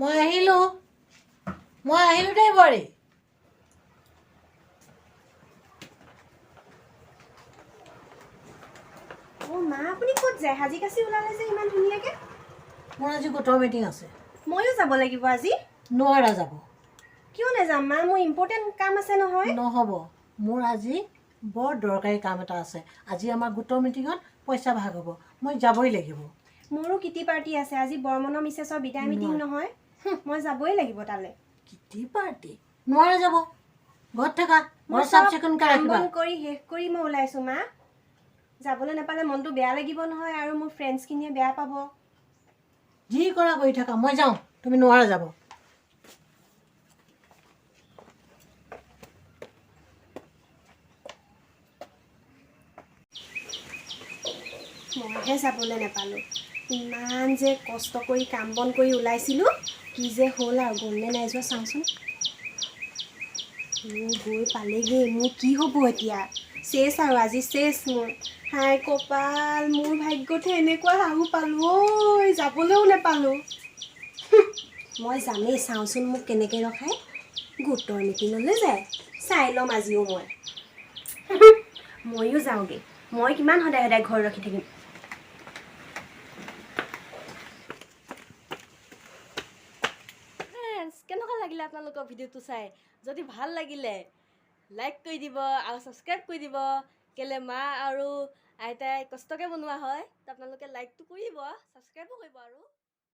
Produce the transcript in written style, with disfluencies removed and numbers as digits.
মই আহিলোঁ দেই বোৱাৰী। অ' মা আপুনি ক'ত যায়? সাজি কাচি ওলালে যে ইমান ধুনীয়াকে। মোৰ আজি গোটৰ মিটিং আছে। ময়ো যাব লাগিব আজি। নোৱাৰা যাব। কিয় নাযাম মা? মোৰ ইম্পৰ্টেণ্ট কাম আছে নহয়। নহ'ব, মোৰ আজি বৰ দৰকাৰী কাম এটা আছে। আজি আমাৰ গোটৰ মিটিঙত পইচা ভাগ হ'ব, মই যাবই লাগিব। মোৰো কিটি পাৰ্টি আছে আজি। বৰ্মনৰ মিছেছৰ বিদায় মিটিং নহয়, মই যাবই লাগিব তালৈ। Kitty party? নোৱাৰা যাব। ঘৰত থাকা, মই ঘৰ চাফ চব চিকুণকৈ কাম ৰাখিবা। বন কৰি শেষ কৰি মই ওলাইছোঁ মা। যাবলৈ নাপালে মনটো বেয়া লাগিব নহয়, আৰু মোৰ ফ্ৰেণ্ডছখিনিয়ে বেয়া পাব। যি কৰা কৰি থাকা, মই যাওঁ, তুমি নোৱাৰা যাব। মইহে যাবলৈ নাপালোঁ। ইমান যে কষ্ট কৰি কাম বন কৰি ওলাইছিলোঁ, কি যে হ'ল আৰু গ'লনে নাই যোৱা চাওঁচোন। গৈ পালেগৈ, মোৰ কি হ'ব এতিয়া? চেছ আৰু আজি চেছ মোৰ। হাই কপাল, মোৰ ভাগ্যতে এনেকুৱা শাহু পালোঁ ঐ, যাবলৈও নাপালোঁ। মই যামেই, চাওঁচোন মোক কেনেকৈ ৰখায়। গোটৰ মিটিঙলৈ যায়, চাই ল'ম আজিও মই। ময়ো যাওঁগৈ, মই কিমান সদায় সদায় ঘৰ ৰখি থাকিম। কেনেকুৱা লাগিলে আপোনালোকৰ ভিডিঅ'টো চাই? যদি ভাল লাগিলে লাইক কৰি দিব আৰু ছাবস্ক্ৰাইব কৰি দিব। কেলৈ মা আৰু আইতাই কষ্টকৈ বনোৱা হয়, তো আপোনালোকে লাইকটো কৰি দিব, ছাবস্ক্ৰাইবো কৰিব আৰু।